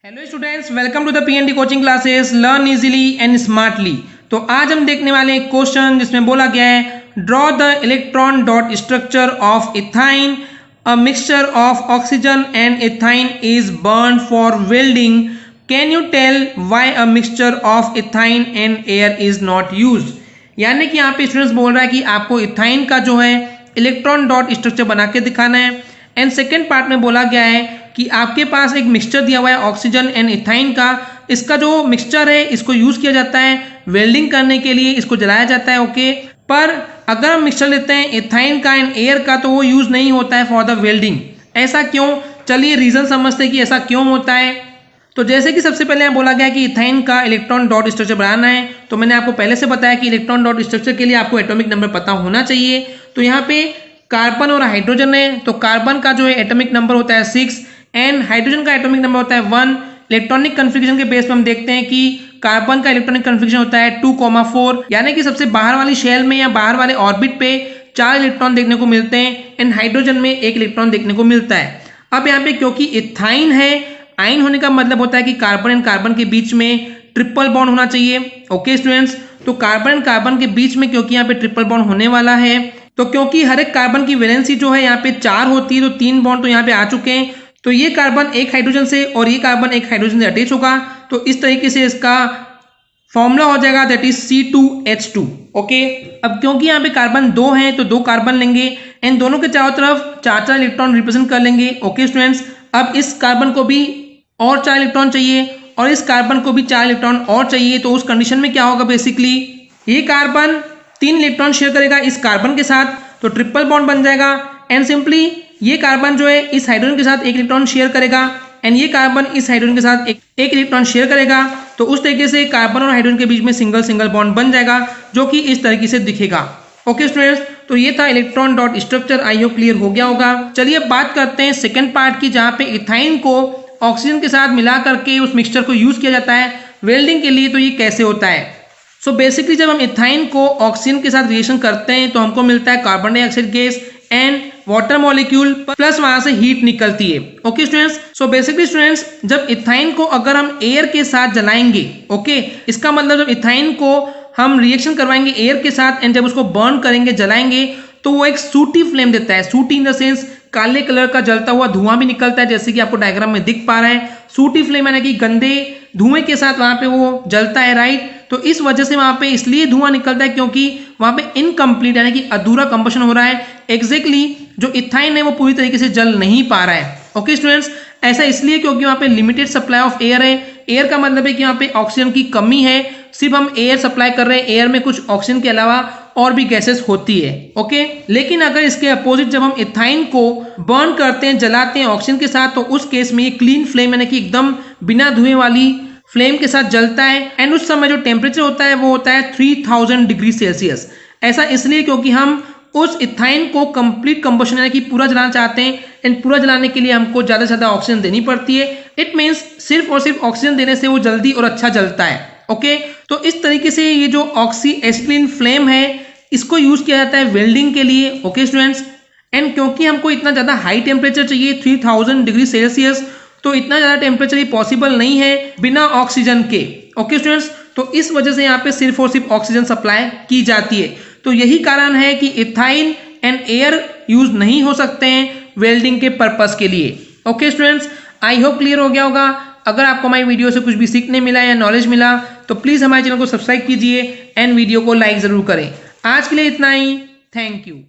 Hello students, welcome to the PND coaching classes learn easily and smartly. तो आज हम देखने वाले एक क्वेश्चन जिसमें बोला गया है draw the electron dot structure of ethyne a mixture of oxygen and ethyne is burn for welding. Can you tell why a mixture of ethyne and air is not used. यानी कि यहाँ पे students बोल रहा है कि आपको ethyne का जो है इलेक्ट्रॉन डॉट स्ट्रक्चर बना के दिखाना है। एंड सेकेंड पार्ट में बोला गया है कि आपके पास एक मिक्सचर दिया हुआ है ऑक्सीजन एंड इथाइन का। इसका जो मिक्सचर है इसको यूज किया जाता है वेल्डिंग करने के लिए, इसको जलाया जाता है। ओके, पर अगर हम मिक्सचर लेते हैं इथाइन का एंड एयर का तो वो यूज नहीं होता है फॉर द वेल्डिंग। ऐसा क्यों? चलिए रीजन समझते हैं कि ऐसा क्यों होता है। तो जैसे कि सबसे पहले यहाँ बोला गया कि इथाइन का इलेक्ट्रॉन डॉट स्ट्रक्चर बनाना है, तो मैंने आपको पहले से बताया कि इलेक्ट्रॉन डॉट स्ट्रक्चर के लिए आपको एटॉमिक नंबर पता होना चाहिए। तो यहाँ पे कार्बन और हाइड्रोजन है, तो कार्बन का जो है एटॉमिक नंबर होता है 6 एंड हाइड्रोजन का एटॉमिक नंबर होता है 1। इलेक्ट्रॉनिक कन्फिगरेशन के बेस पर हम देखते हैं कि कार्बन का इलेक्ट्रॉनिक कन्फिगरेशन होता है 2,4, यानी कि सबसे बाहर वाली शेल में या बाहर वाले ऑर्बिट पे 4 इलेक्ट्रॉन देखने को मिलते हैं एंड हाइड्रोजन में 1 इलेक्ट्रॉन देखने को मिलता है। अब यहाँ पे क्योंकि इथाइन है, आइन होने का मतलब होता है कि कार्बन एंड कार्बन के बीच में ट्रिपल बॉन्ड होना चाहिए। ओके स्टूडेंट्स, तो कार्बन एंड कार्बन के बीच में क्योंकि यहाँ पे ट्रिपल बॉन्ड होने वाला है, तो क्योंकि हर एक कार्बन की वैलेंसी जो है यहाँ पे 4 होती है, तो 3 बॉन्ड तो यहाँ पे आ चुके हैं। तो ये कार्बन एक हाइड्रोजन से और ये कार्बन एक हाइड्रोजन से अटैच होगा, तो इस तरीके से इसका फॉर्मूला हो जाएगा दैट इज C2H2। ओके, अब क्योंकि यहाँ पे कार्बन 2 हैं तो 2 कार्बन लेंगे एंड दोनों के चारों तरफ 4 इलेक्ट्रॉन रिप्रेजेंट कर लेंगे। ओके स्टूडेंट्स, अब इस कार्बन को भी और 4 इलेक्ट्रॉन चाहिए और इस कार्बन को भी 4 इलेक्ट्रॉन और चाहिए। तो उस कंडीशन में क्या होगा, बेसिकली ये कार्बन 3 इलेक्ट्रॉन शेयर करेगा इस कार्बन के साथ, तो ट्रिपल बॉन्ड बन जाएगा। एंड सिंपली ये कार्बन जो है इस हाइड्रोजन के साथ 1 इलेक्ट्रॉन शेयर करेगा एंड ये कार्बन इस हाइड्रोजन के साथ एक इलेक्ट्रॉन शेयर करेगा। तो उस तरीके से कार्बन और हाइड्रोजन के बीच में सिंगल बॉन्ड बन जाएगा जो कि इस तरीके से दिखेगा। ओके स्टूडेंट्स, तो ये था electron dot structure. I hope clear हो गया होगा। चलिए बात करते हैं सेकेंड पार्ट की, जहाँ पे इथाइन को ऑक्सीजन के साथ मिला करके उस मिक्सचर को यूज किया जाता है वेल्डिंग के लिए। तो ये कैसे होता है? सो बेसिकली जब हम इथाइन को ऑक्सीजन के साथ रिएक्शन करते हैं तो हमको मिलता है carbon dioxide gas and water molecule plus वहां से हीट निकलती है। Okay students, so basically students जब इथाइन को अगर हम एयर के साथ जलाएंगे, ओके, इसका मतलब जब इथाइन को हम रिएक्शन करवाएंगे एयर के साथ एंड जब उसको बर्न करेंगे, जलाएंगे, तो वो एक सूटी फ्लेम देता है। सूटी इन द सेंस काले कलर का जलता हुआ धुआं भी निकलता है, जैसे कि आपको डायग्राम में दिख पा रहा है। सूटी फ्लेम यानी कि गंदे धुएं के साथ वहां पे वो जलता है, राइट। तो इस वजह से वहां पे इसलिए धुआं निकलता है क्योंकि वहां पे इनकम्प्लीट यानी कि अधूरा कंबशन हो रहा है। एग्जैक्टली जो इथाइन है वो पूरी तरीके से जल नहीं पा रहा है। ओके स्टूडेंट्स, ऐसा इसलिए क्योंकि वहां पे लिमिटेड सप्लाई ऑफ एयर है। एयर का मतलब है कि वहां पे ऑक्सीजन की कमी है, सिर्फ हम एयर सप्लाई कर रहे हैं, एयर में कुछ ऑक्सीजन के अलावा और भी गैसेस होती है। ओके, लेकिन अगर इसके अपोजिट जब हम इथाइन को बर्न करते हैं, जलाते हैं ऑक्सीजन के साथ, तो उस केस में ये क्लीन फ्लेम यानी कि एकदम बिना धुएं वाली फ्लेम के साथ जलता है एंड उस समय जो टेम्परेचर होता है वो होता है 3000 डिग्री सेल्सियस। ऐसा इसलिए क्योंकि हम उस इथाइन को कंप्लीट कंबशन यानी कि पूरा जलाना चाहते हैं एंड पूरा जलाने के लिए हमको ज्यादा से ज्यादा ऑक्सीजन देनी पड़ती है। इट मीन्स सिर्फ और सिर्फ ऑक्सीजन देने से वो जल्दी और अच्छा जलता है। ओके, तो इस तरीके से ये जो ऑक्सी एसिटिलीन फ्लेम है इसको यूज किया जाता है वेल्डिंग के लिए। ओके स्टूडेंट्स, एंड क्योंकि हमको इतना ज्यादा हाई टेम्परेचर चाहिए 3000 डिग्री सेल्सियस, तो इतना ज्यादा टेम्परेचर ये पॉसिबल नहीं है बिना ऑक्सीजन के। ओके स्टूडेंट्स, तो इस वजह से यहाँ पे सिर्फ और सिर्फ ऑक्सीजन सप्लाई की जाती है। तो यही कारण है कि इथाइन एंड एयर यूज नहीं हो सकते हैं वेल्डिंग के पर्पस के लिए। Okay students, I hope clear हो गया होगा। अगर आपको हमारी वीडियो से कुछ भी सीखने मिला या नॉलेज मिला तो प्लीज हमारे चैनल को सब्सक्राइब कीजिए एंड वीडियो को लाइक जरूर करें। आज के लिए इतना ही, थैंक यू।